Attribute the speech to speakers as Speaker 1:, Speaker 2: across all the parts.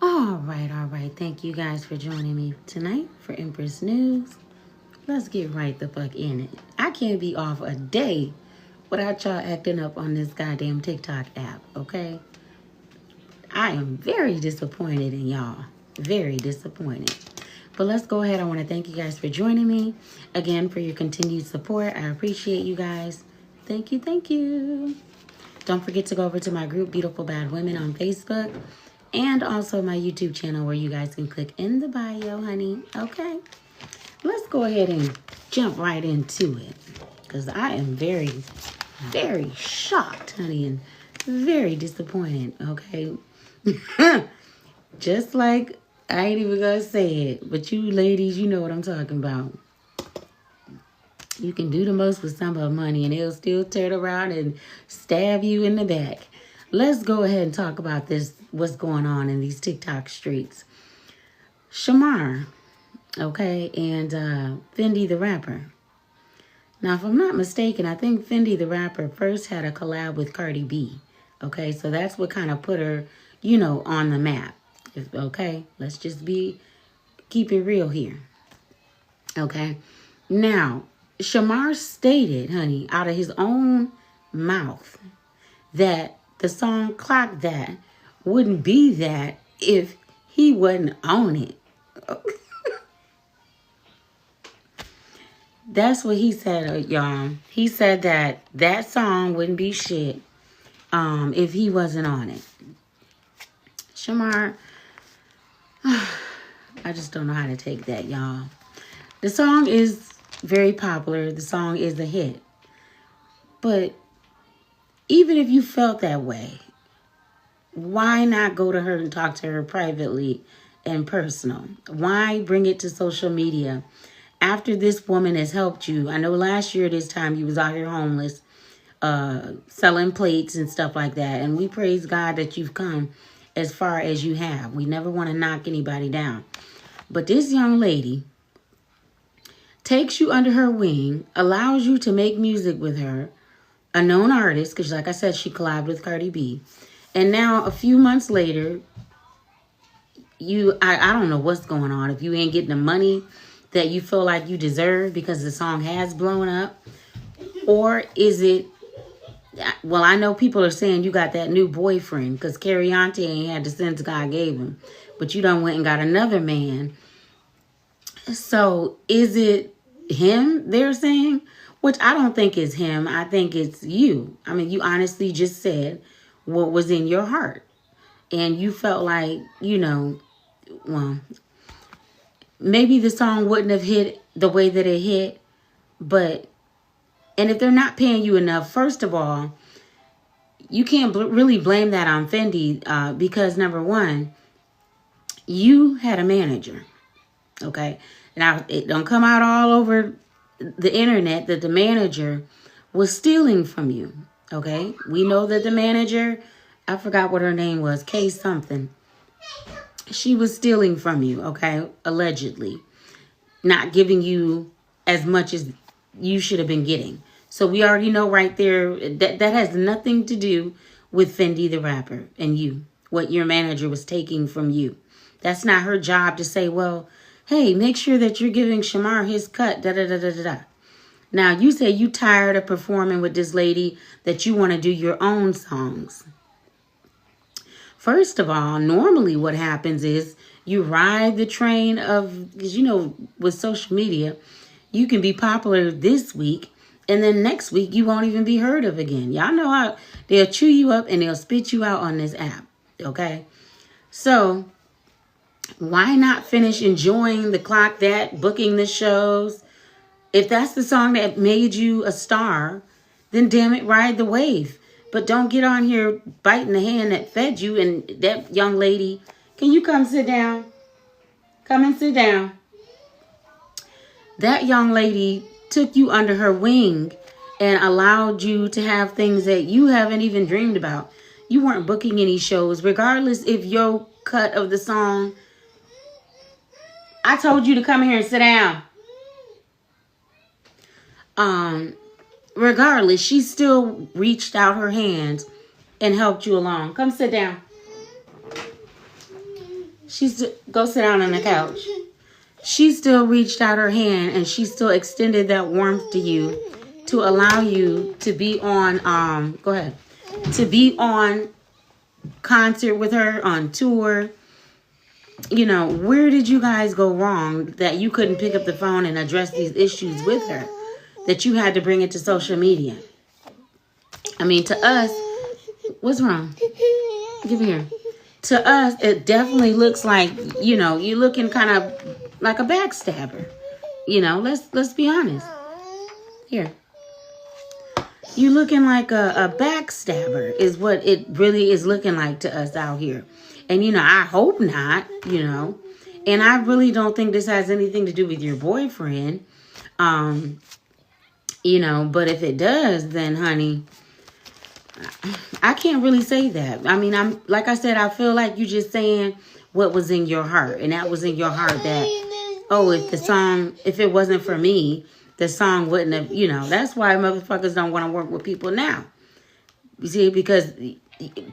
Speaker 1: All right. Thank you guys for joining me tonight for Empress News. Let's get right the fuck in it. I can't be off a day without y'all acting up on this goddamn TikTok app, okay? I am very disappointed in y'all. Very disappointed. But let's go ahead. I want to thank you guys for joining me. Again, for your continued support. I appreciate you guys. Thank you, thank you. Don't forget to go over to my group, Beautiful Bad Women, on Facebook. And also my YouTube channel where you guys can click in the bio, honey. Okay? Let's go ahead and jump right into it. Because I am very, very shocked, honey, and very disappointed, okay? Just like, I ain't even gonna say it, but you ladies, you know what I'm talking about. You can do the most with some of the money and they'll still turn around and stab you in the back. Let's go ahead and talk about this, what's going on in these TikTok streets. Shamar, okay, and Fendi the rapper. Now, if I'm not mistaken, I think Fendi the rapper first had a collab with Cardi B. Okay, so that's what kind of put her, on the map. Okay, let's just keep it real here. Okay, now, Shamar stated, honey, out of his own mouth that the song Clock That wouldn't be that if he wasn't on it. That's what he said, y'all. He said that song wouldn't be shit if he wasn't on it. Shamar, I just don't know how to take that, y'all. The song is very popular. The song is a hit. But even if you felt that way, why not go to her and talk to her privately and personal? Why bring it to social media? After this woman has helped you, I know last year this time you was out here homeless, selling plates and stuff like that. And we praise God that you've come as far as you have. We never want to knock anybody down. But this young lady takes you under her wing, allows you to make music with her, a known artist, because like I said, she collabed with Cardi B. And now a few months later, I don't know what's going on. If you ain't getting the money that you feel like you deserve because the song has blown up, or is it, well, I know people are saying you got that new boyfriend because Carriante ain't had the sense God gave him, but you done went and got another man. So is it him they're saying? Which I don't think is him. I think it's you. I mean, you honestly just said what was in your heart. And you felt like, well, maybe the song wouldn't have hit the way that it hit. And if they're not paying you enough, first of all, you can't really blame that on Fendi because, number one, you had a manager, okay? Now, it don't come out all over the internet that the manager was stealing from you, okay? We know that the manager, I forgot what her name was, K something. She was stealing from you, okay? Allegedly. Not giving you as much as you should have been getting. So we already know right there that has nothing to do with Fendi the rapper and you, what your manager was taking from you. That's not her job to say, well, hey, make sure that you're giving Shamar his cut, da-da-da-da-da-da. Now, you say you tired of performing with this lady, that you want to do your own songs. First of all, normally what happens is you ride the train of, because with social media, you can be popular this week, and then next week you won't even be heard of again. Y'all know how they'll chew you up and they'll spit you out on this app, okay? So why not finish enjoying the Clock That, booking the shows? If that's the song that made you a star, then damn it, ride the wave. But don't get on here biting the hand that fed you. And that young lady, can you come sit down? Come and sit down. That young lady took you under her wing and allowed you to have things that you haven't even dreamed about. You weren't booking any shows, regardless if your cut of the song. I told you to come here and sit down. Regardless, she still reached out her hands and helped you along. Come sit down. Go sit down on the couch. She still reached out her hand and she still extended that warmth to you to allow you to be on, go ahead, to be on concert with her, on tour. You know, where did you guys go wrong that you couldn't pick up the phone and address these issues with her? That you had to bring it to social media? I mean, to us, what's wrong? Give me here. To us, it definitely looks like, you know, you're looking kind of like a backstabber. You know, let's be honest. Here. You looking like a backstabber is what it really is looking like to us out here. And, you know, I hope not, you know. And I really don't think this has anything to do with your boyfriend. You know, but if it does, then, honey, I can't really say that. I mean, like I said, I feel like you just saying what was in your heart. And that was in your heart that, oh, if it wasn't for me, the song wouldn't have, you know. That's why motherfuckers don't want to work with people now. You see, because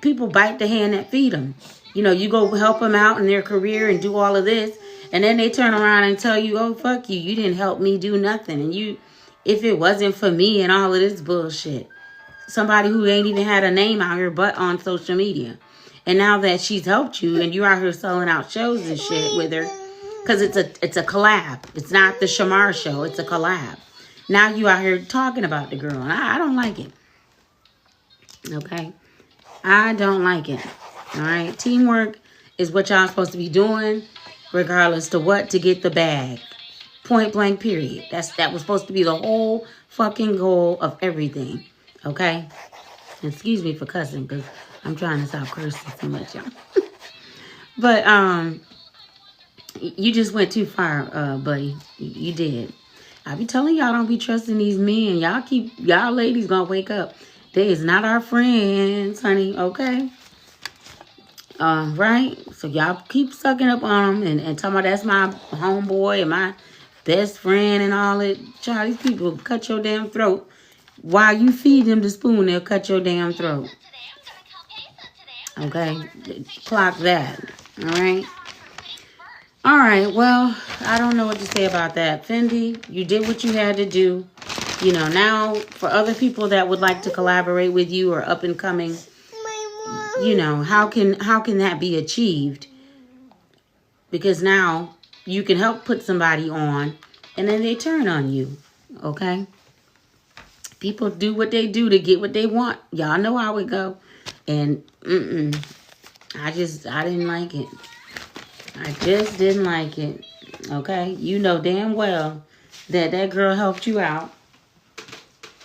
Speaker 1: people bite the hand that feed them. You know, you go help them out in their career and do all of this. And then they turn around and tell you, oh, fuck you. You didn't help me do nothing. And if it wasn't for me and all of this bullshit. Somebody who ain't even had a name out here but on social media. And now that she's helped you and you're out here selling out shows and shit with her. Because it's a collab. It's not the Shamar show. It's a collab. Now you out here talking about the girl. And I don't like it. Okay? I don't like it. All right? Teamwork is what y'all supposed to be doing. Regardless to what, to get the bag. Point blank period. That was supposed to be the whole fucking goal of everything. Okay? And excuse me for cussing because I'm trying to stop cursing so much, y'all. But, you just went too far, buddy. You did. I be telling y'all don't be trusting these men. Y'all ladies gonna wake up. They is not our friends, honey. Okay? Right? So y'all keep sucking up on them and talking about that's my homeboy and my best friend and all that. Child, these people cut your damn throat. While you feed them the spoon, they'll cut your damn throat. Okay? Clock that. All right? All right, well, I don't know what to say about that. Fendi, you did what you had to do. You know, now for other people that would like to collaborate with you or up and coming, you know, how can that be achieved? Because now you can help put somebody on and then they turn on you, okay? People do what they do to get what they want. Y'all know how it go. And, I didn't like it. I just didn't like it. Okay? You know damn well that girl helped you out.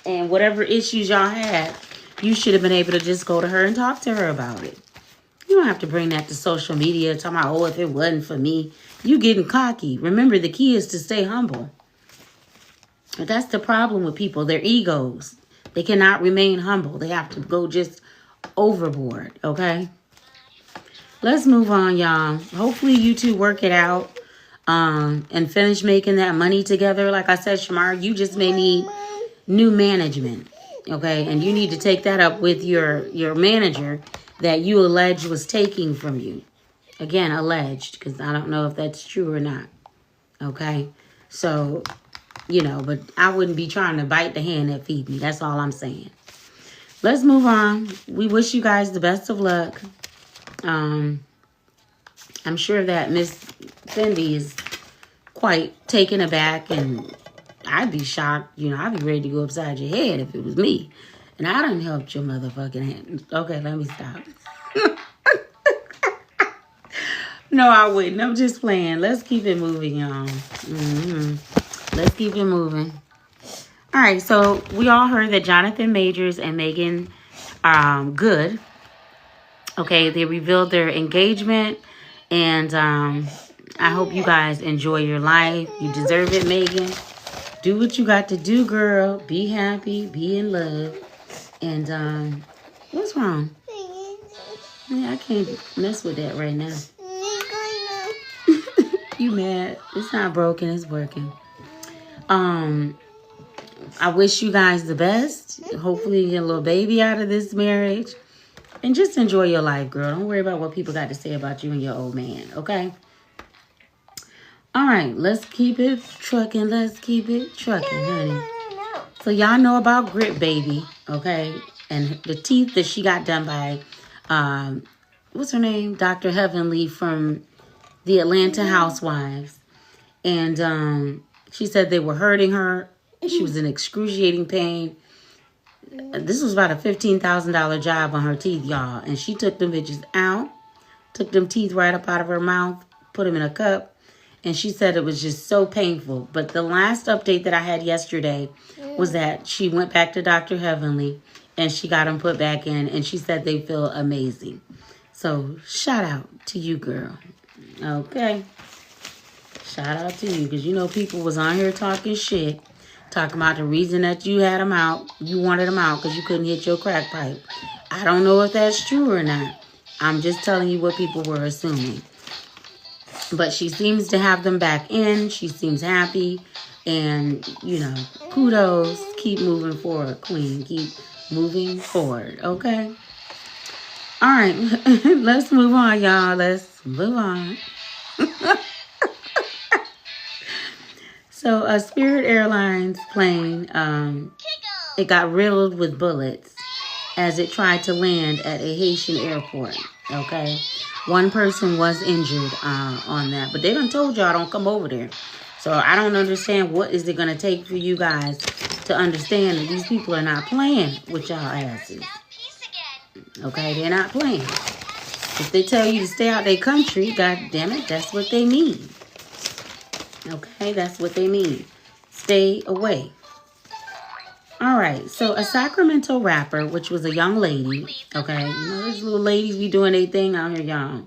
Speaker 1: And whatever issues y'all had, you should have been able to just go to her and talk to her about it. You don't have to bring that to social media talking about, oh, if it wasn't for me. You getting cocky. Remember, the key is to stay humble. But that's the problem with people. Their egos. They cannot remain humble. They have to go just overboard. Okay? Let's move on, y'all. Hopefully you two work it out and finish making that money together. Like I said, Shamar, you just may need new management, okay? And you need to take that up with your manager that you allege was taking from you. Again, alleged, because I don't know if that's true or not, okay? So, you know, but I wouldn't be trying to bite the hand that feed me. That's all I'm saying. Let's move on. We wish you guys the best of luck. I'm sure that Miss Fendi is quite taken aback, and I'd be shocked. You know, I'd be ready to go upside your head if it was me. And I done helped your motherfucking hand. Okay, let me stop. No, I wouldn't. I'm just playing. Let's keep it moving, y'all. Let's keep it moving. All right, so we all heard that Jonathan Majors and Megan Good, okay, they revealed their engagement, and I hope you guys enjoy your life. You deserve it, Megan. Do what you got to do, girl. Be happy. Be in love. And what's wrong? Yeah, I can't mess with that right now. You mad? It's not broken. It's working. I wish you guys the best. Hopefully you get a little baby out of this marriage. And just enjoy your life, girl. Don't worry about what people got to say about you and your old man, okay? All right, let's keep it trucking. Let's keep it trucking, honey.
Speaker 2: No.
Speaker 1: So y'all know about Grit Baby, okay? And the teeth that she got done by, what's her name? Dr. Heavenly from the Atlanta Housewives. And she said they were hurting her. She was in excruciating pain. This was about a $15,000 job on her teeth, y'all. And she took them bitches out, took them teeth right up out of her mouth, put them in a cup. And she said it was just so painful. But the last update that I had yesterday was that she went back to Dr. Heavenly and she got them put back in. And she said they feel amazing. So shout out to you, girl. Okay. Shout out to you. Because you know people was on here talking shit. Talking about the reason that you had them out. You wanted them out because you couldn't hit your crack pipe. I don't know if that's true or not. I'm just telling you what people were assuming. But she seems to have them back in. She seems happy. And, you know, kudos. Keep moving forward, queen. Keep moving forward, okay? All right. Let's move on, y'all. Let's move on. So, a Spirit Airlines plane, it got riddled with bullets as it tried to land at a Haitian airport, okay? One person was injured on that. But they done told y'all don't come over there. So I don't understand what is it going to take for you guys to understand that these people are not playing with y'all asses. Okay, they're not playing. If they tell you to stay out their country, God damn it, that's what they mean. Okay, that's what they mean. Stay away. All right, so a Sacramento rapper, which was a young lady, okay, you know, those little ladies be doing their thing out here, y'all,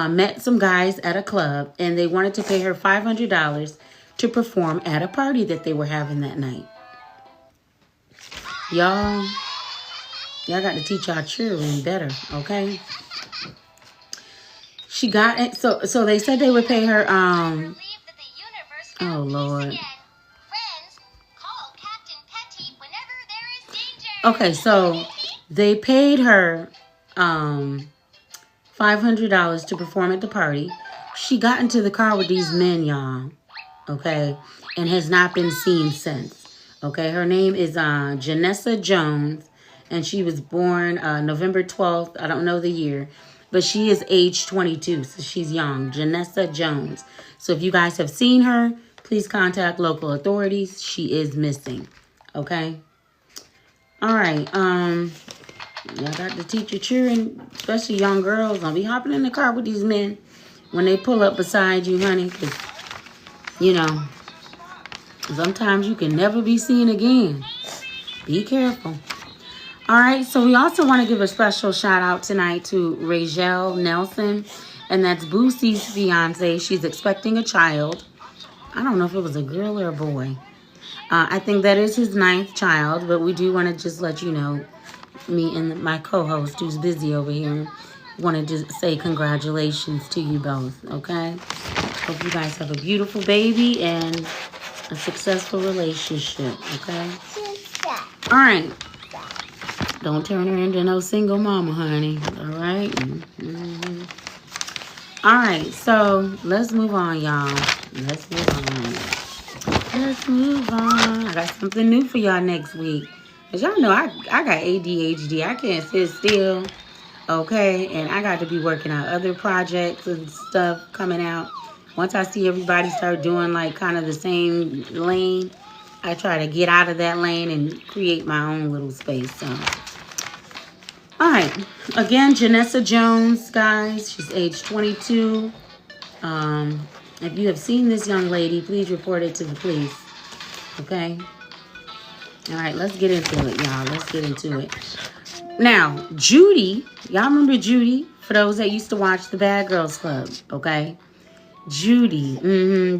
Speaker 1: met some guys at a club, and they wanted to pay her $500 to perform at a party that they were having that night. Y'all got to teach our children better, okay? She got it, so they said they would pay her, oh, Lord. Okay, so they paid her $500 to perform at the party. She got into the car with these men, y'all, okay, and has not been seen since, okay? Her name is Janessa Jones, and she was born November 12th. I don't know the year, but she is age 22, so she's young. Janessa Jones. So if you guys have seen her, please contact local authorities. She is missing, okay? All right, y'all got to teach your children, especially young girls, don't be hopping in the car with these men when they pull up beside you, honey, because, you know, sometimes you can never be seen again. Be careful. All right, so we also want to give a special shout out tonight to Rachel Nelson, and that's Boosie's fiance. She's expecting a child. I don't know if it was a girl or a boy. I think that is his 9th child, but we do want to just let you know, me and my co-host, who's busy over here, wanted to say congratulations to you both, okay? Hope you guys have a beautiful baby and a successful relationship, okay? All right. Don't turn her into no single mama, honey, all right? Mm-hmm. All right, so let's move on, y'all. Let's move on. Let's move on. I got something new for y'all next week. Because y'all know I got ADHD. I can't sit still. Okay? And I got to be working on other projects and stuff coming out. Once I see everybody start doing like kind of the same lane, I try to get out of that lane and create my own little space. So, all right. Again, Janessa Jones, guys. She's age 22. If you have seen this young lady, please report it to the police. Okay? All right, let's get into it, y'all. Let's get into it. Now, Judy. Y'all remember Judy? For those that used to watch the Bad Girls Club. Okay? Judy.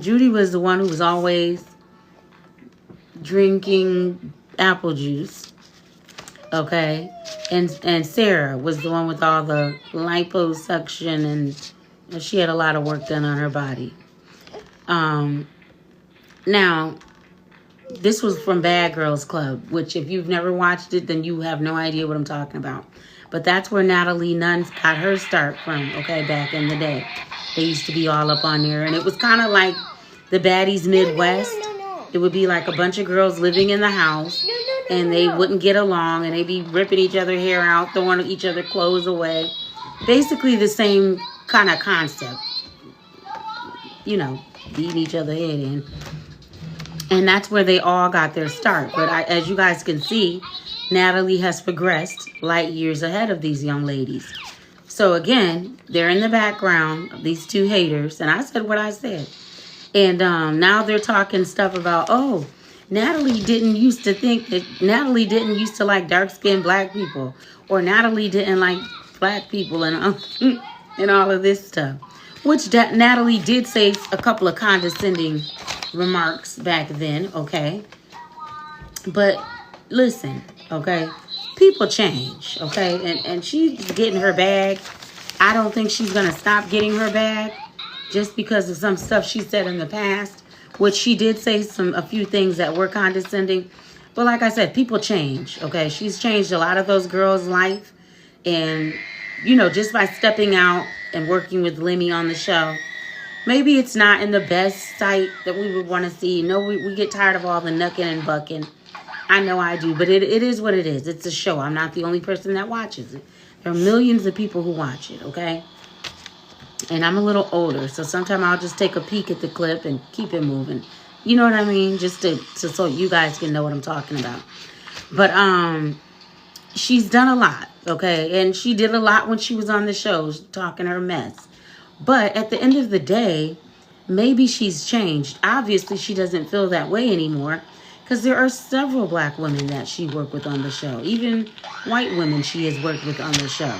Speaker 1: Judy was the one who was always drinking apple juice. Okay? And Sarah was the one with all the liposuction, and she had a lot of work done on her body. Now, this was from Bad Girls Club, which if you've never watched it, then you have no idea what I'm talking about. But that's where Natalie Nunn got her start from, okay, back in the day. They used to be all up on there. And it was kind of like the Baddies Midwest. It would be like a bunch of girls living in the house. And they wouldn't get along. And they'd be ripping each other's hair out, throwing each other's clothes away. Basically the same kind of concept. You know, beating each other's head in. And that's where they all got their start. But as you guys can see, Natalie has progressed light years ahead of these young ladies. So again, they're in the background, these two haters. And I said what I said. And now they're talking stuff about, oh, Natalie didn't used to like dark-skinned black people. Or Natalie didn't like black people and, and all of this stuff. Which Natalie did say a couple of condescending remarks back then, okay? But listen, okay? People change, okay? And she's getting her bag. I don't think she's going to stop getting her bag just because of some stuff she said in the past, which she did say a few things that were condescending. But like I said, people change, okay? She's changed a lot of those girls' life. And, you know, just by stepping out and working with Lemmy on the show, maybe it's not in the best sight that we would want to see. No, we get tired of all the knucking and bucking. I know I do, but it is what it is. It's a show. I'm not the only person that watches it. There are millions of people who watch it, okay? And I'm a little older, so sometimes I'll just take a peek at the clip and keep it moving. You know what I mean? Just so you guys can know what I'm talking about. But she's done a lot, okay? And she did a lot when she was on the show, talking her mess. But at the end of the day, maybe she's changed. Obviously, she doesn't feel that way anymore because there are several black women that she worked with on the show. Even white women she has worked with on the show.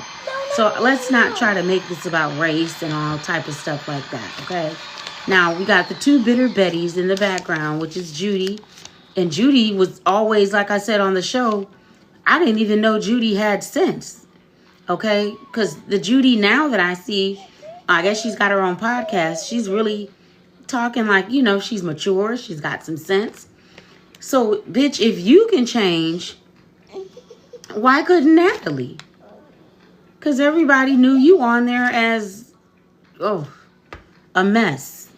Speaker 1: So let's not try to make this about race and all type of stuff like that, okay? Now, we got the two bitter Bettys in the background, which is Judy. And Judy was always, like I said on the show, I didn't even know Judy had sense, okay? Because the Judy now that I see, I guess she's got her own podcast. She's really talking like, you know, she's mature. She's got some sense. So, bitch, if you can change, why couldn't Natalie? Because everybody knew you on there as, a mess.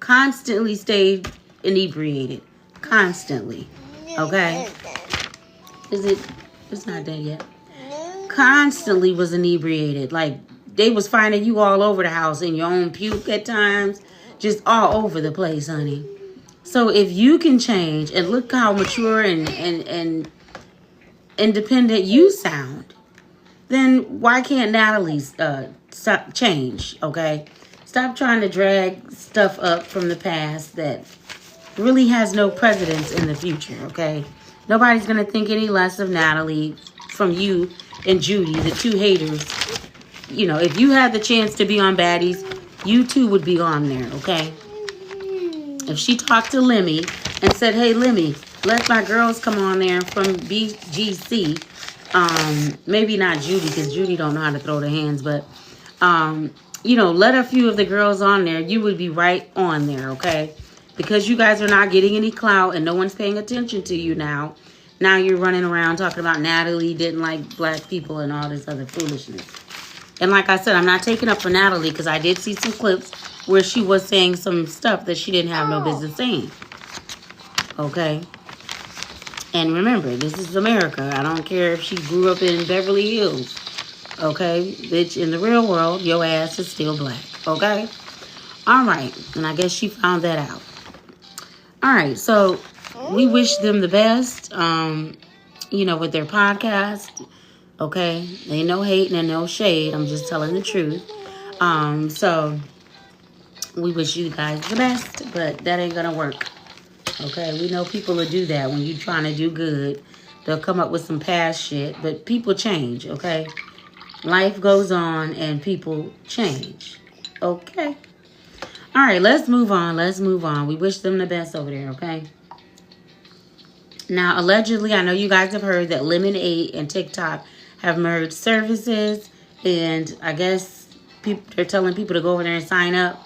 Speaker 1: Constantly stayed inebriated. Constantly. Okay? It's not dead yet. Constantly was inebriated. Like, they was finding you all over the house in your own puke at times. Just all over the place, honey. So if you can change, and look how mature and independent you sound, then why can't Natalie change, okay? Stop trying to drag stuff up from the past that really has no precedence in the future, okay? Nobody's going to think any less of Natalie from you and Judy, the two haters. You know, if you had the chance to be on Baddies, you too would be on there, okay? If she talked to Lemmy and said, hey, Lemmy, let my girls come on there from BGC. Maybe not Judy, because Judy don't know how to throw the hands, but, you know, let a few of the girls on there. You would be right on there, okay? Because you guys are not getting any clout and no one's paying attention to you now. Now you're running around talking about Natalie didn't like black people and all this other foolishness. And like I said, I'm not taking up for Natalie because I did see some clips where she was saying some stuff that she didn't have no business saying. Okay? And remember, this is America. I don't care if she grew up in Beverly Hills. Okay? Bitch, in the real world, your ass is still black. Okay? All right. And I guess she found that out. All right. So we wish them the best, you know, with their podcast. Okay? Ain't no hate and no shade. I'm just telling the truth. So we wish you guys the best, but that ain't gonna work. Okay? We know people will do that when you're trying to do good. They'll come up with some past shit, but people change, okay? Life goes on and people change. Okay? All right, let's move on. Let's move on. We wish them the best over there, okay? Now, allegedly, I know you guys have heard that Lemonade and TikTok have merged services, and I guess they're telling people to go over there and sign up.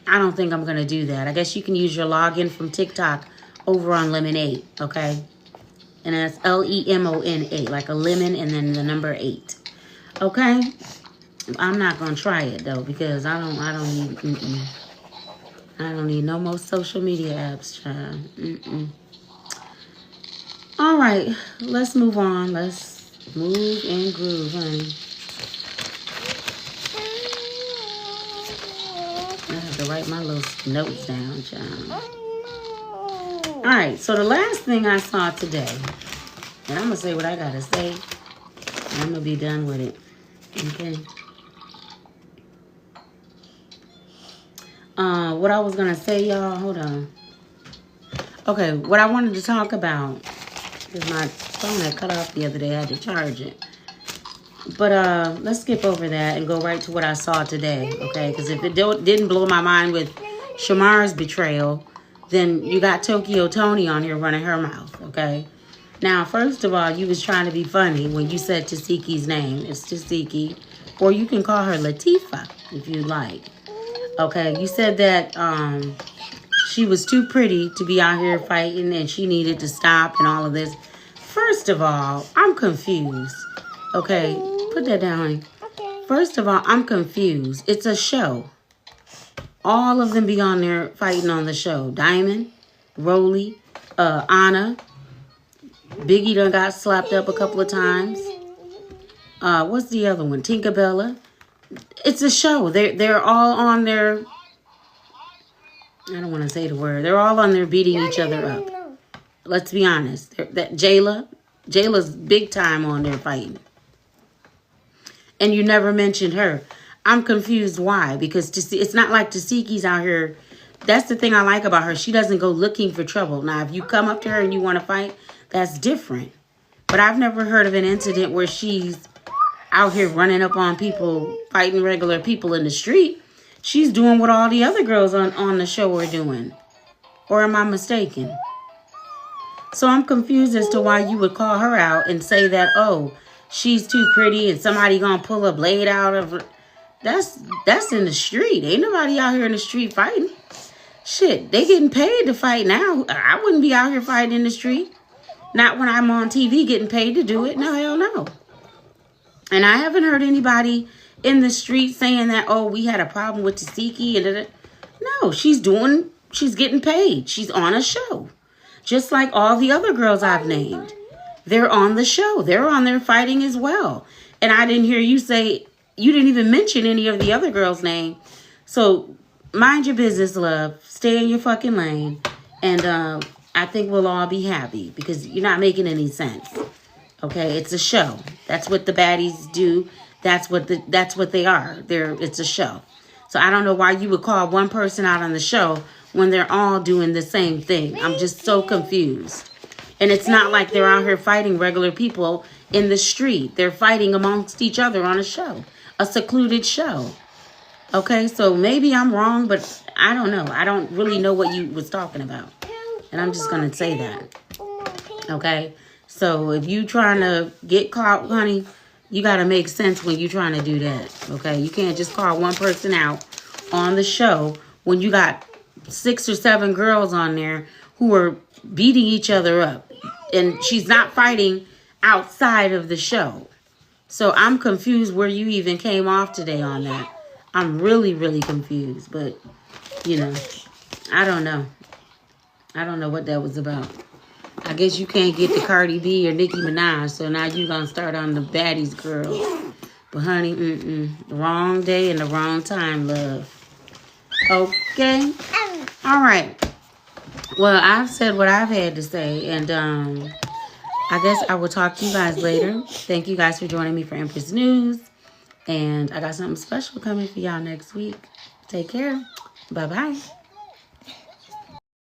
Speaker 1: I don't think I'm going to do that. I guess you can use your login from TikTok over on Lemonade, okay? And that's Lemona, like a lemon and then the number 8. Okay? I'm not gonna try it though because I don't need I don't need no more social media apps, child. All right, let's move on. Let's move and groove, honey. I have to write my little notes down, child. All right, so the last thing I saw today, and I'm gonna say what I gotta say, and I'm gonna be done with it. Okay. What I was gonna say, y'all, hold on. Okay, what I wanted to talk about, because my phone had cut off the other day, I had to charge it. But let's skip over that and go right to what I saw today, okay? Because if it didn't blow my mind with Shamar's betrayal, then you got Tokyo Tony on here running her mouth, okay? Now, first of all, you was trying to be funny when you said Tasiki's name. It's Tasiki. Or you can call her Latifah if you like. Okay, you said that she was too pretty to be out here fighting and she needed to stop and all of this. First of all, I'm confused. Okay, put that down, honey. Okay. First of all, I'm confused. It's a show. All of them be on there fighting on the show. Diamond, Rolly, Anna. Biggie done got slapped up a couple of times. What's the other one? Tinkerbella. It's a show. They're all on there. I don't want to say the word. They're all on there beating each other up. Let's be honest. That Jayla's big time on there fighting. And you never mentioned her. I'm confused why. Because it's not like Tasiki's out here. That's the thing I like about her. She doesn't go looking for trouble. Now, if you come up to her and you want to fight, that's different. But I've never heard of an incident where she's out here running up on people, fighting regular people in the street. She's doing what all the other girls on the show are doing. Or am I mistaken? So I'm confused as to why you would call her out and say that, oh, she's too pretty and somebody gonna pull a blade out of her. That's in the street. Ain't nobody out here in the street fighting. Shit, they getting paid to fight now. I wouldn't be out here fighting in the street. Not when I'm on TV getting paid to do it. No, hell no. And I haven't heard anybody in the street saying that, oh, we had a problem with Tasiki. And no, she's getting paid. She's on a show. Just like all the other girls I've named. They're on the show. They're on there fighting as well. And I didn't hear you say, you didn't even mention any of the other girls' name. So mind your business, love. Stay in your fucking lane. And I think we'll all be happy because you're not making any sense. Okay, it's a show. That's what the baddies do. That's what they are. It's a show. So I don't know why you would call one person out on the show when they're all doing the same thing. I'm just so confused. And it's not like they're out here fighting regular people in the street. They're fighting amongst each other on a show, a secluded show. Okay, so maybe I'm wrong, but I don't know. I don't really know what you was talking about. And I'm just going to say that. Okay? So if you trying to get caught, honey, you got to make sense when you trying to do that. Okay? You can't just call one person out on the show when you got 6 or 7 girls on there who are beating each other up. And she's not fighting outside of the show. So I'm confused where you even came off today on that. I'm really, really confused. But, you know, I don't know. I don't know what that was about. I guess you can't get to Cardi B or Nicki Minaj, so now you gonna start on the baddies girls. But honey, the wrong day and the wrong time, love. Okay? All right. Well, I've said what I've had to say, and I guess I will talk to you guys later. Thank you guys for joining me for Empress News, and I got something special coming for y'all next week. Take care. Bye-bye.